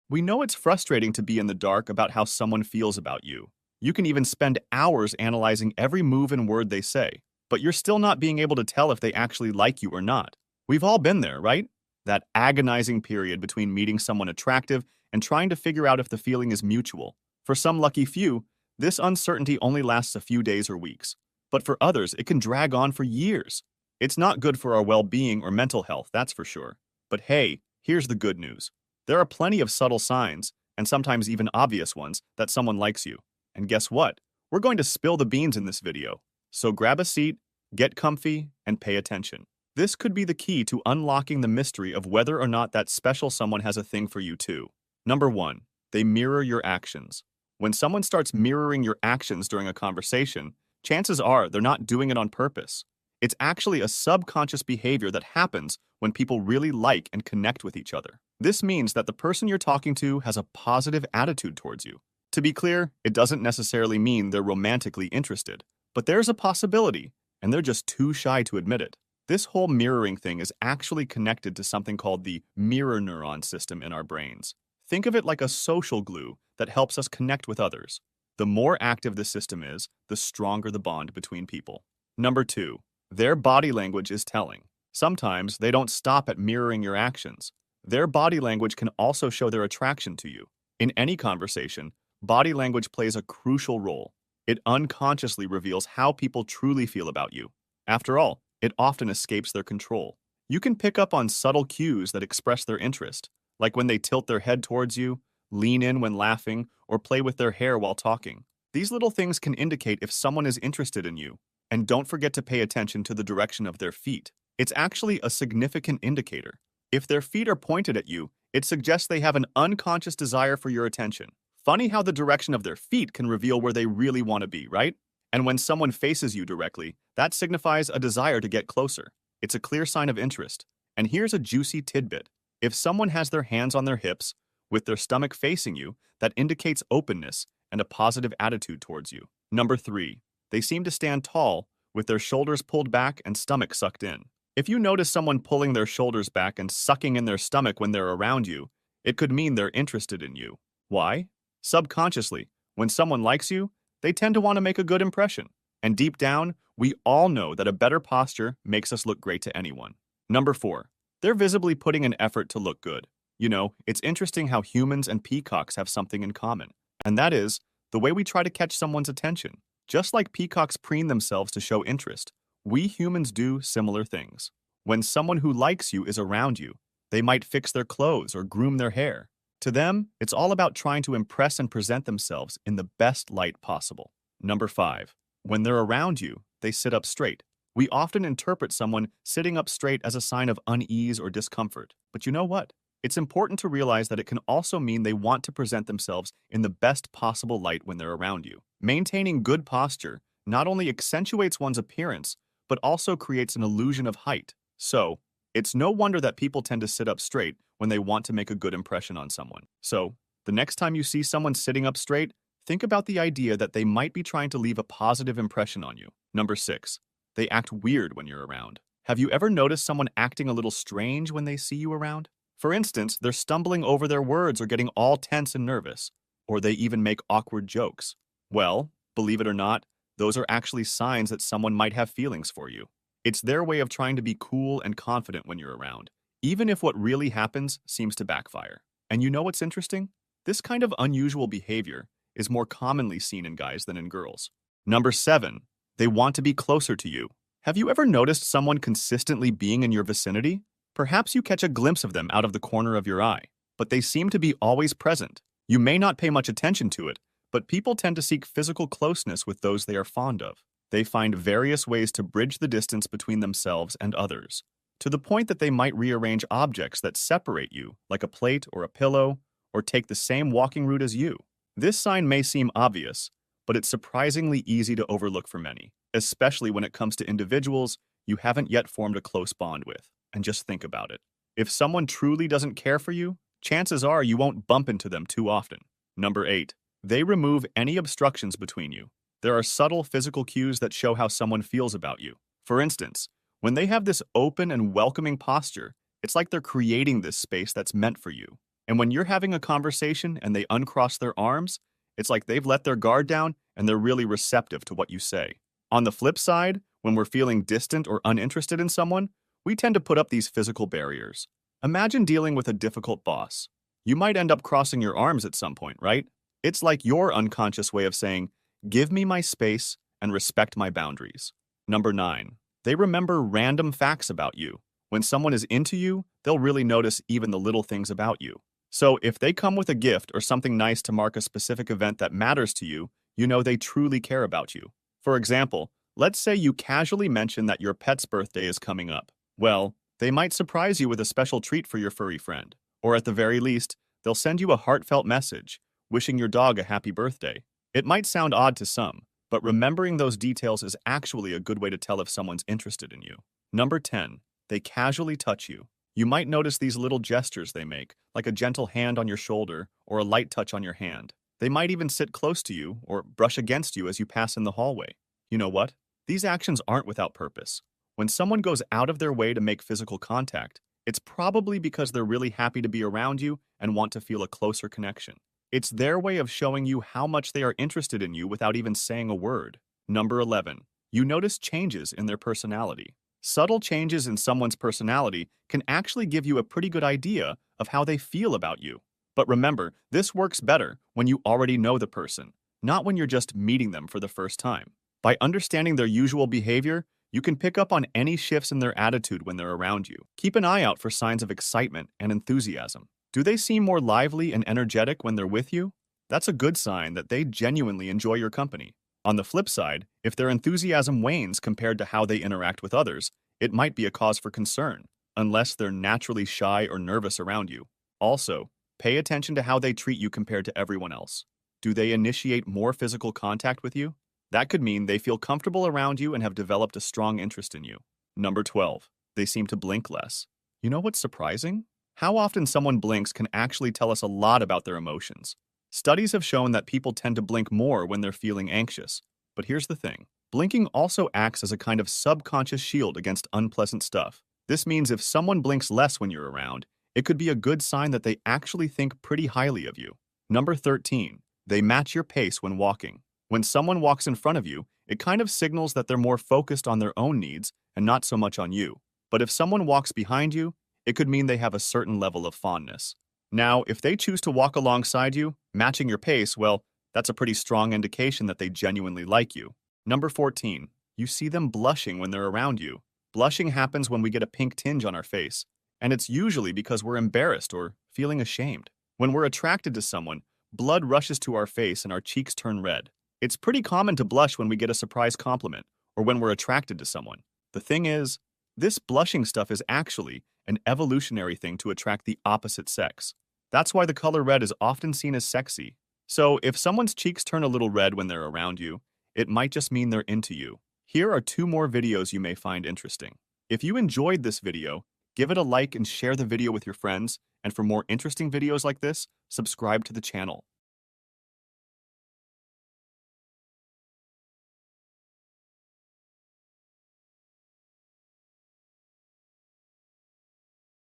We know it's frustrating to be in the dark about how someone feels about you. You can even spend hours analyzing every move and word they say, but you're still not being able to tell if they actually like you or not. We've all been there, right? That agonizing period between meeting someone attractive and trying to figure out if the feeling is mutual. For some lucky few, this uncertainty only lasts a few days or weeks, but for others, it can drag on for years. It's not good for our well-being or mental health, that's for sure. But hey, here's the good news. There are plenty of subtle signs, and sometimes even obvious ones, that someone likes you. And guess what? We're going to spill the beans in this video. So grab a seat, get comfy, and pay attention. This could be the key to unlocking the mystery of whether or not that special someone has a thing for you too. Number 1. They mirror your actions. When someone starts mirroring your actions during a conversation, chances are they're not doing it on purpose. It's actually a subconscious behavior that happens when people really like and connect with each other. This means that the person you're talking to has a positive attitude towards you. To be clear, it doesn't necessarily mean they're romantically interested, but there's a possibility, and they're just too shy to admit it. This whole mirroring thing is actually connected to something called the mirror neuron system in our brains. Think of it like a social glue that helps us connect with others. The more active the system is, the stronger the bond between people. Number 2. Their body language is telling. Sometimes they don't stop at mirroring your actions. Their body language can also show their attraction to you. In any conversation, body language plays a crucial role. It unconsciously reveals how people truly feel about you. After all, it often escapes their control. You can pick up on subtle cues that express their interest, like when they tilt their head towards you, lean in when laughing, or play with their hair while talking. These little things can indicate if someone is interested in you. And don't forget to pay attention to the direction of their feet. It's actually a significant indicator. If their feet are pointed at you, it suggests they have an unconscious desire for your attention. Funny how the direction of their feet can reveal where they really want to be, right? And when someone faces you directly, that signifies a desire to get closer. It's a clear sign of interest. And here's a juicy tidbit. If someone has their hands on their hips, with their stomach facing you, that indicates openness and a positive attitude towards you. Number 3. They seem to stand tall, with their shoulders pulled back and stomach sucked in. If you notice someone pulling their shoulders back and sucking in their stomach when they're around you, it could mean they're interested in you. Why? Subconsciously, when someone likes you, they tend to want to make a good impression. And deep down, we all know that a better posture makes us look great to anyone. Number 4. They're visibly putting an effort to look good. You know, it's interesting how humans and peacocks have something in common, and that is the way we try to catch someone's attention. Just like peacocks preen themselves to show interest, we humans do similar things. When someone who likes you is around you, they might fix their clothes or groom their hair. To them, it's all about trying to impress and present themselves in the best light possible. Number 5. When they're around you, they sit up straight. We often interpret someone sitting up straight as a sign of unease or discomfort. But you know what? It's important to realize that it can also mean they want to present themselves in the best possible light when they're around you. Maintaining good posture not only accentuates one's appearance, but also creates an illusion of height. So, it's no wonder that people tend to sit up straight when they want to make a good impression on someone. So, the next time you see someone sitting up straight, think about the idea that they might be trying to leave a positive impression on you. Number 6. They act weird when you're around. Have you ever noticed someone acting a little strange when they see you around? For instance, they're stumbling over their words or getting all tense and nervous, or they even make awkward jokes. Well, believe it or not, those are actually signs that someone might have feelings for you. It's their way of trying to be cool and confident when you're around, even if what really happens seems to backfire. And you know what's interesting? This kind of unusual behavior is more commonly seen in guys than in girls. Number 7. They want to be closer to you. Have you ever noticed someone consistently being in your vicinity? Perhaps you catch a glimpse of them out of the corner of your eye, but they seem to be always present. You may not pay much attention to it, but people tend to seek physical closeness with those they are fond of. They find various ways to bridge the distance between themselves and others, to the point that they might rearrange objects that separate you, like a plate or a pillow, or take the same walking route as you. This sign may seem obvious, but it's surprisingly easy to overlook for many, especially when it comes to individuals you haven't yet formed a close bond with. And just think about it. If someone truly doesn't care for you, chances are you won't bump into them too often. Number 8. They remove any obstructions between you. There are subtle physical cues that show how someone feels about you. For instance, when they have this open and welcoming posture, it's like they're creating this space that's meant for you. And when you're having a conversation and they uncross their arms, it's like they've let their guard down and they're really receptive to what you say. On the flip side, when we're feeling distant or uninterested in someone, we tend to put up these physical barriers. Imagine dealing with a difficult boss. You might end up crossing your arms at some point, right? It's like your unconscious way of saying, give me my space and respect my boundaries. Number 9. They remember random facts about you. When someone is into you, they'll really notice even the little things about you. So if they come with a gift or something nice to mark a specific event that matters to you, you know they truly care about you. For example, let's say you casually mention that your pet's birthday is coming up. Well, they might surprise you with a special treat for your furry friend. Or at the very least, they'll send you a heartfelt message, wishing your dog a happy birthday. It might sound odd to some, but remembering those details is actually a good way to tell if someone's interested in you. Number 10. They casually touch you. You might notice these little gestures they make, like a gentle hand on your shoulder or a light touch on your hand. They might even sit close to you or brush against you as you pass in the hallway. You know what? These actions aren't without purpose. When someone goes out of their way to make physical contact, it's probably because they're really happy to be around you and want to feel a closer connection. It's their way of showing you how much they are interested in you without even saying a word. Number 11. You notice changes in their personality. Subtle changes in someone's personality can actually give you a pretty good idea of how they feel about you. But remember, this works better when you already know the person, not when you're just meeting them for the first time. By understanding their usual behavior, you can pick up on any shifts in their attitude when they're around you. Keep an eye out for signs of excitement and enthusiasm. Do they seem more lively and energetic when they're with you? That's a good sign that they genuinely enjoy your company. On the flip side, if their enthusiasm wanes compared to how they interact with others, it might be a cause for concern, unless they're naturally shy or nervous around you. Also, pay attention to how they treat you compared to everyone else. Do they initiate more physical contact with you? That could mean they feel comfortable around you and have developed a strong interest in you. Number 12. They seem to blink less. You know what's surprising? How often someone blinks can actually tell us a lot about their emotions. Studies have shown that people tend to blink more when they're feeling anxious. But here's the thing. Blinking also acts as a kind of subconscious shield against unpleasant stuff. This means if someone blinks less when you're around, it could be a good sign that they actually think pretty highly of you. Number 13. They match your pace when walking. When someone walks in front of you, it kind of signals that they're more focused on their own needs and not so much on you. But if someone walks behind you, it could mean they have a certain level of fondness. Now, if they choose to walk alongside you, matching your pace, well, that's a pretty strong indication that they genuinely like you. Number 14. You see them blushing when they're around you. Blushing happens when we get a pink tinge on our face, and it's usually because we're embarrassed or feeling ashamed. When we're attracted to someone, blood rushes to our face and our cheeks turn red. It's pretty common to blush when we get a surprise compliment or when we're attracted to someone. The thing is, this blushing stuff is actually an evolutionary thing to attract the opposite sex. That's why the color red is often seen as sexy. So if someone's cheeks turn a little red when they're around you, it might just mean they're into you. Here are 2 more videos you may find interesting. If you enjoyed this video, give it a like and share the video with your friends. And for more interesting videos like this, subscribe to the channel.